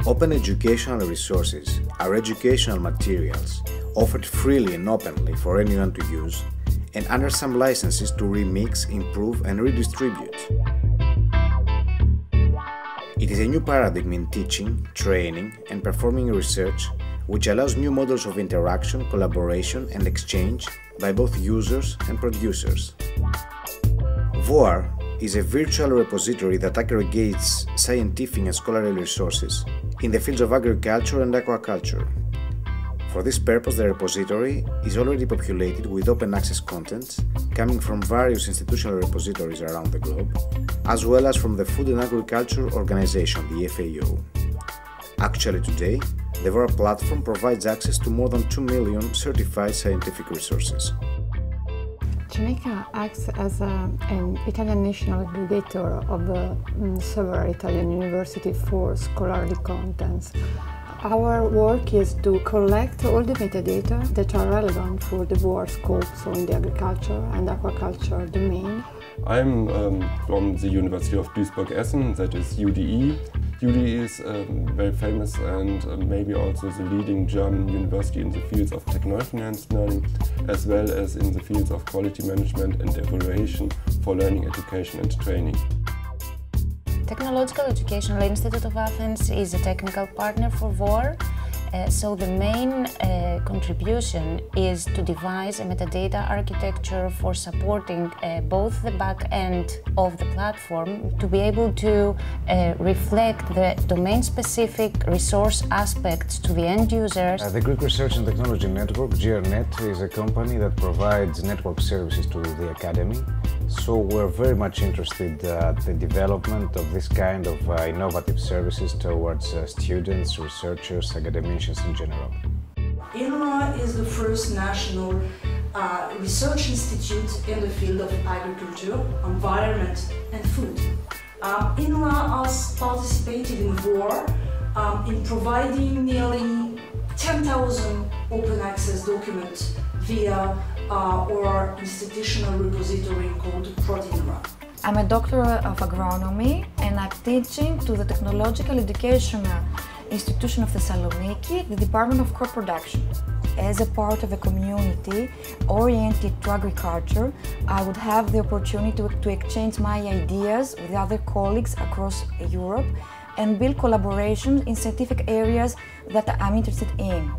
Open educational resources are educational materials offered freely and openly for anyone to use and under some licenses to remix, improve and redistribute. It is a new paradigm in teaching, training and performing research which allows new models of interaction, collaboration and exchange by both users and producers. VOAR is a virtual repository that aggregates scientific and scholarly resources in the fields of agriculture and aquaculture. For this purpose, the repository is already populated with open access content coming from various institutional repositories around the globe, as well as from the Food and Agriculture Organization, the FAO. Actually today, the VOAR platform provides access to more than 2 million certified scientific resources. CENECA acts as an Italian national aggregator of several Italian universities for scholarly contents. Our work is to collect all the metadata that are relevant for the VOAR scope, so in the agriculture and aquaculture domain. I'm from the University of Duisburg-Essen, that is UDE. UDE is very famous and maybe also the leading German university in the fields of technology-enhanced learning, as well as in the fields of quality management and evaluation for learning, education and training. Technological Educational Institute of Athens is a technical partner for VOAR. So the main contribution is to devise a metadata architecture for supporting both the back end of the platform to be able to reflect the domain-specific resource aspects to the end users. The Greek Research and Technology Network, GRNet, is a company that provides network services to the Academy. So we're very much interested in the development of this kind of innovative services towards students, researchers, academicians in general. INRA is the first national research institute in the field of agriculture, environment and food. INRA has participated in VOAR in providing nearly 10,000 open access documents via our institutional repository called ProdINRA. I'm a doctor of agronomy and I'm teaching to the Technological Educational Institution of Thessaloniki, the Department of Crop Production. As a part of a community oriented to agriculture, I would have the opportunity to exchange my ideas with other colleagues across Europe and build collaborations in scientific areas that I'm interested in.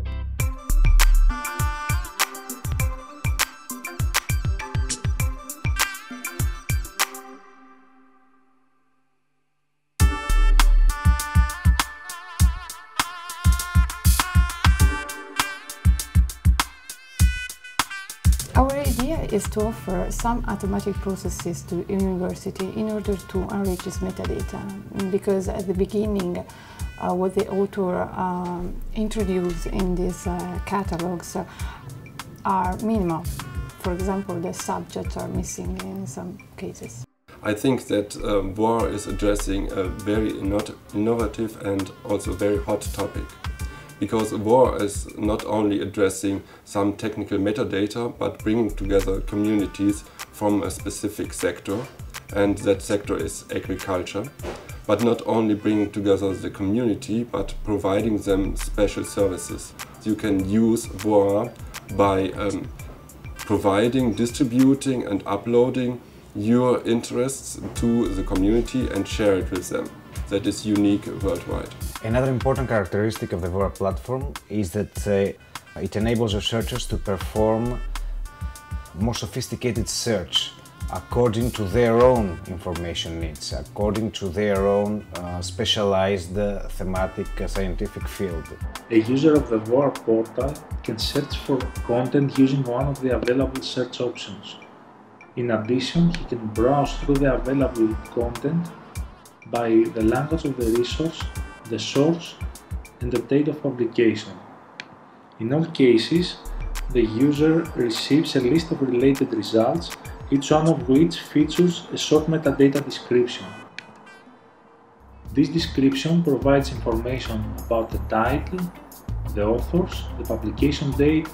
Our idea is to offer some automatic processes to university in order to enrich its metadata, because at the beginning what the author introduced in these catalogs are minimal. For example, the subjects are missing in some cases. I think that VOAR is addressing a very innovative and also very hot topic. Because VOAR is not only addressing some technical metadata, but bringing together communities from a specific sector, and that sector is agriculture. But not only bringing together the community, but providing them special services. You can use VOAR by providing, distributing and uploading your interests to the community and share it with them. That is unique worldwide. Another important characteristic of the VOAR platform is that it enables researchers to perform more sophisticated search according to their own information needs, according to their own specialized thematic scientific field. A user of the VOAR portal can search for content using one of the available search options. In addition, he can browse through the available content by the language of the resource, the source and the date of publication. In all cases, the user receives a list of related results, each one of which features a short metadata description. This description provides information about the title, the authors, the publication date,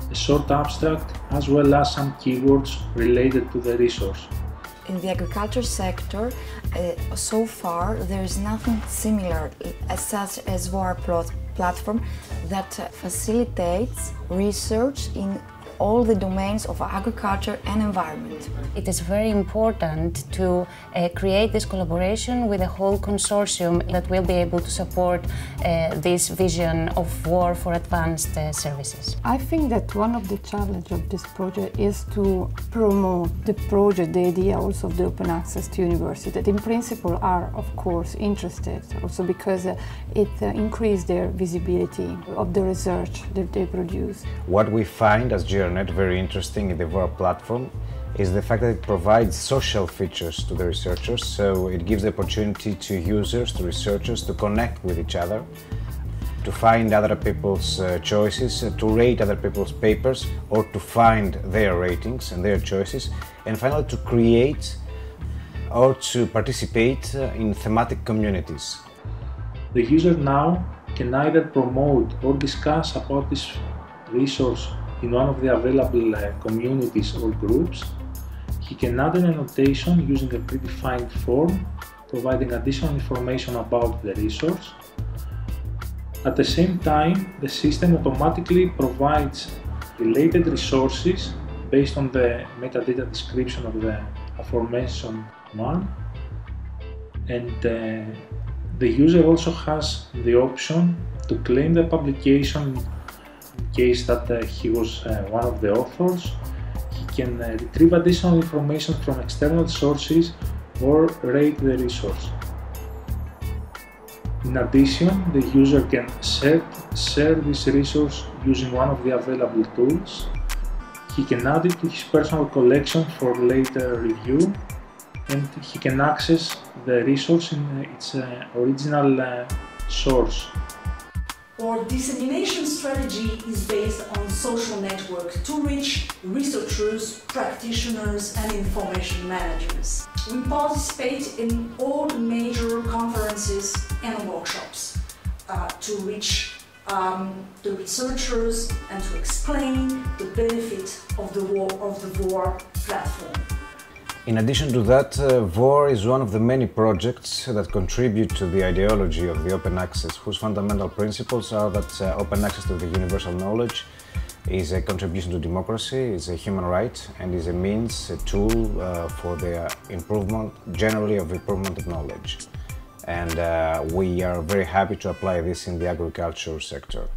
a short abstract, as well as some keywords related to the resource. In the agriculture sector, so far there is nothing similar such as VOAR platform that facilitates research in all the domains of agriculture and environment. It is very important to create this collaboration with a whole consortium that will be able to support this vision of VOAR for advanced services. I think that one of the challenges of this project is to promote the project, the idea also of the open access to universities that in principle are of course interested, also because it increases their visibility of the research that they produce. What we find as GRNet very interesting in the VOAR platform is the fact that it provides social features to the researchers, so it gives the opportunity to users, to researchers, to connect with each other, to find other people's choices, to rate other people's papers, or to find their ratings and their choices, and finally to create or to participate in thematic communities. The user now can either promote or discuss about this resource in one of the available communities or groups. He can add an annotation using a predefined form, providing additional information about the resource. At the same time, the system automatically provides related resources based on the metadata description of the aforementioned one. And the user also has the option to claim the publication in case that he was one of the authors. He can retrieve additional information from external sources or rate the resource. In addition, the user can share this resource using one of the available tools. He can add it to his personal collection for later review, and he can access the resource in its original source. Our dissemination strategy is based on social network to reach researchers, practitioners and information managers. We participate in all major conferences and workshops to reach the researchers and to explain the benefit of the VOAR platform. In addition to that, VOAR is one of the many projects that contribute to the ideology of the open access, whose fundamental principles are that open access to the universal knowledge is a contribution to democracy, is a human right, and is a means, a tool for the improvement, generally of improvement of knowledge. And we are very happy to apply this in the agriculture sector.